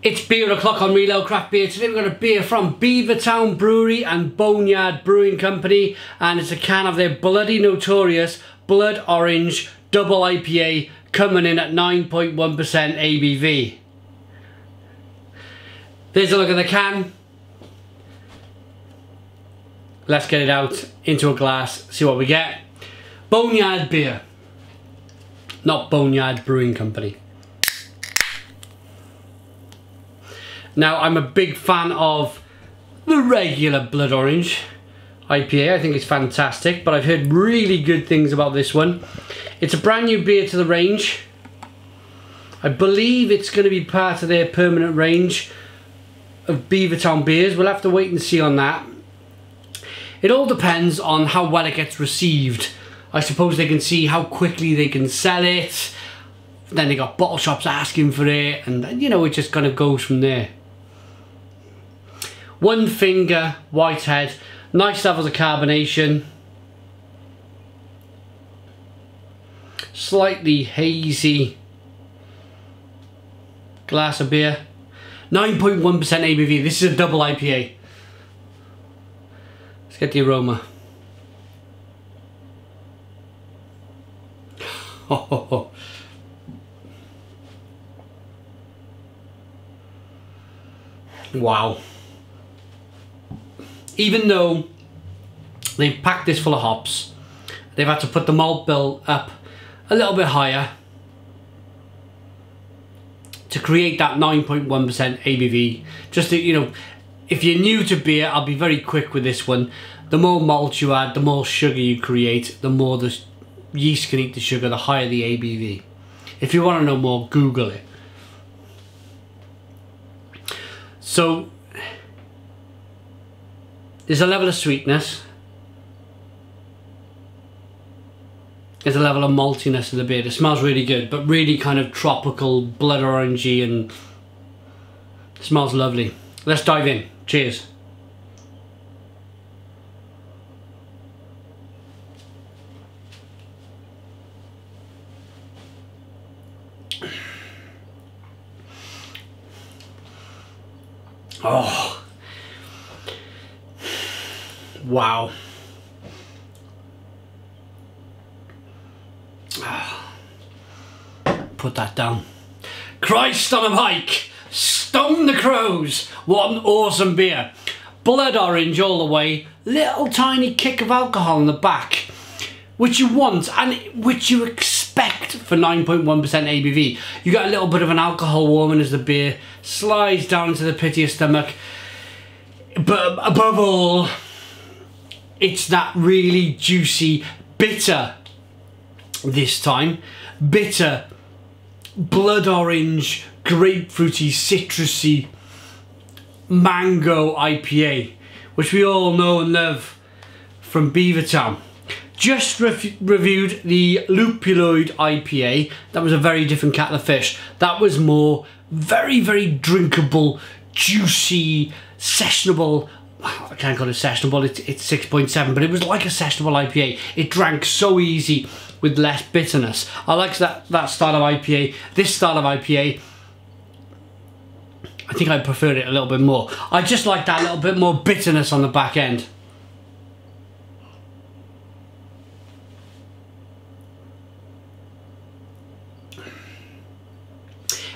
It's beer o'clock on Real Ale Craft Beer. Today we've got a beer from Beavertown Brewery and Boneyard Brewing Company, and it's a can of their bloody Notorious Blood Orange Double IPA coming in at 9.1% ABV. There's a look at the can. Let's get it out into a glass, see what we get. Boneyard beer, not Boneyard Brewing Company. Now, I'm a big fan of the regular Blood Orange IPA. I think it's fantastic, but I've heard really good things about this one. It's a brand new beer to the range. I believe it's going to be part of their permanent range of Beavertown beers. We'll have to wait and see on that. It all depends on how well it gets received. I suppose they can see how quickly they can sell it. Then they got bottle shops asking for it, and you know, it just kind of goes from there. One finger, Whitehead, nice levels of carbonation. Slightly hazy glass of beer. 9.1% ABV, this is a double IPA. Let's get the aroma. Oh. Wow. Even though they've packed this full of hops, they've had to put the malt bill up a little bit higher to create that 9.1% ABV. Just to, you know, if you're new to beer, I'll be very quick with this one. The more malt you add, the more sugar you create, the more the yeast can eat the sugar, the higher the ABV. If you want to know more, Google it. So there's a level of sweetness. There's a level of maltiness in the beer. It smells really good, but really kind of tropical, blood orangey, and it smells lovely. Let's dive in. Cheers. Oh. Wow. Put that down. Christ on a bike! Stone the crows! What an awesome beer. Blood orange all the way. Little tiny kick of alcohol in the back. Which you want and which you expect for 9.1% ABV. You get a little bit of an alcohol warming as the beer slides down into the pit of your stomach. But above all, it's that really juicy, bitter, this time, bitter, blood orange, grapefruity, citrusy, mango IPA, which we all know and love from Beavertown. Just reviewed the Lupuloid IPA. That was a very different kettle of fish. That was more very, very drinkable, juicy, sessionable. I can't call it sessionable, it's 6.7, but it was like a sessionable IPA. It drank so easy with less bitterness. I like that style of IPA. This style of IPA, I think I preferred it a little bit more. I just like that little bit more bitterness on the back end.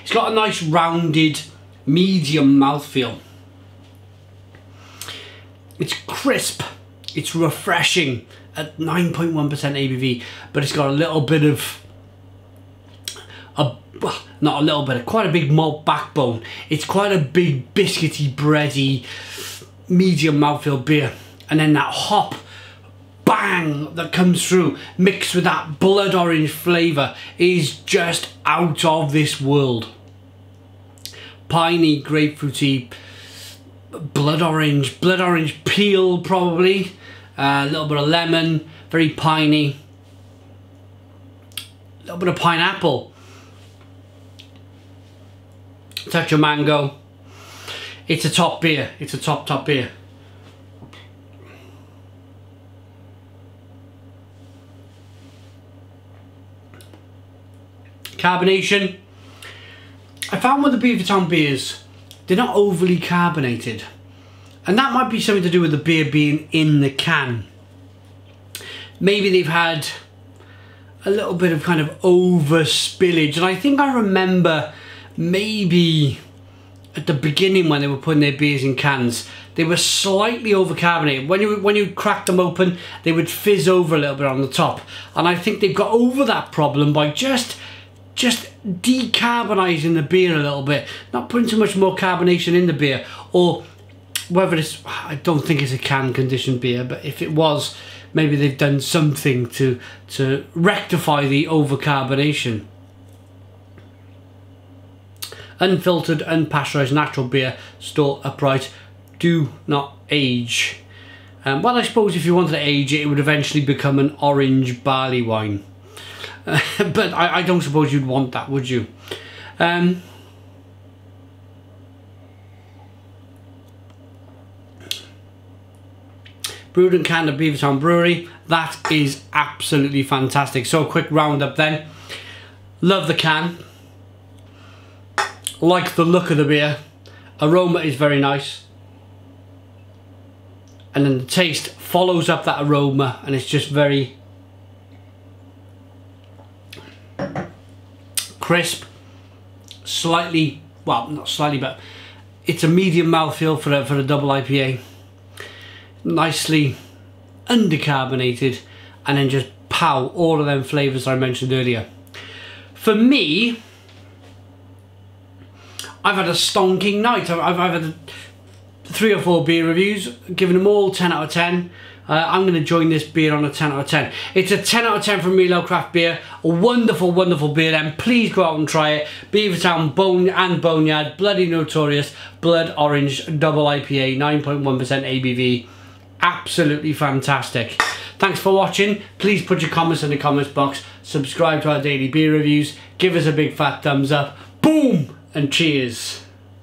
It's got a nice rounded, medium mouthfeel. It's crisp, it's refreshing at 9.1% ABV, but it's got a little bit of, not a little bit, quite a big malt backbone. It's quite a big biscuity, bready, medium mouthfeel beer. And then that hop bang that comes through, mixed with that blood orange flavour, is just out of this world. Piney, grapefruity, blood orange peel probably, a little bit of lemon, very piney, a little bit of pineapple, touch of mango. It's a top beer, it's a top beer. Carbonation. I found with the Beavertown beers, they're not overly carbonated. And that might be something to do with the beer being in the can. Maybe they've had a little bit of kind of over spillage. And I think I remember maybe at the beginning when they were putting their beers in cans, they were slightly over carbonated. When you cracked them open, they would fizz over a little bit on the top. And I think they've got over that problem by just decarbonising the beer a little bit, not putting too much more carbonation in the beer. Or whether it's, I don't think it's a can conditioned beer, but if it was, maybe they've done something to rectify the overcarbonation. Unfiltered, unpasteurised natural beer stored upright, do not age. Well, I suppose if you wanted to age it, it would eventually become an orange barley wine. But I don't suppose you'd want that, would you? Brewed and canned at Beavertown Brewery. That is absolutely fantastic. So a quick roundup then. Love the can. Like the look of the beer. Aroma is very nice. And then the taste follows up that aroma, and it's just very crisp. Slightly, well, not slightly, but it's a medium mouthfeel for a double IPA. Nicely undercarbonated, and then just pow, all of them flavours I mentioned earlier. For me, I've had a stonking night. I've had 3 or 4 beer reviews, giving them all 10 out of 10. I'm going to join this beer on a 10 out of 10. It's a 10 out of 10 from Milo Craft Beer. A wonderful, wonderful beer then. Please go out and try it. Beavertown and Boneyard, Bloody Notorious, Blood Orange, Double IPA, 9.1% ABV. Absolutely fantastic. Thanks for watching. Please put your comments in the comments box. Subscribe to our daily beer reviews. Give us a big fat thumbs up. Boom! And cheers.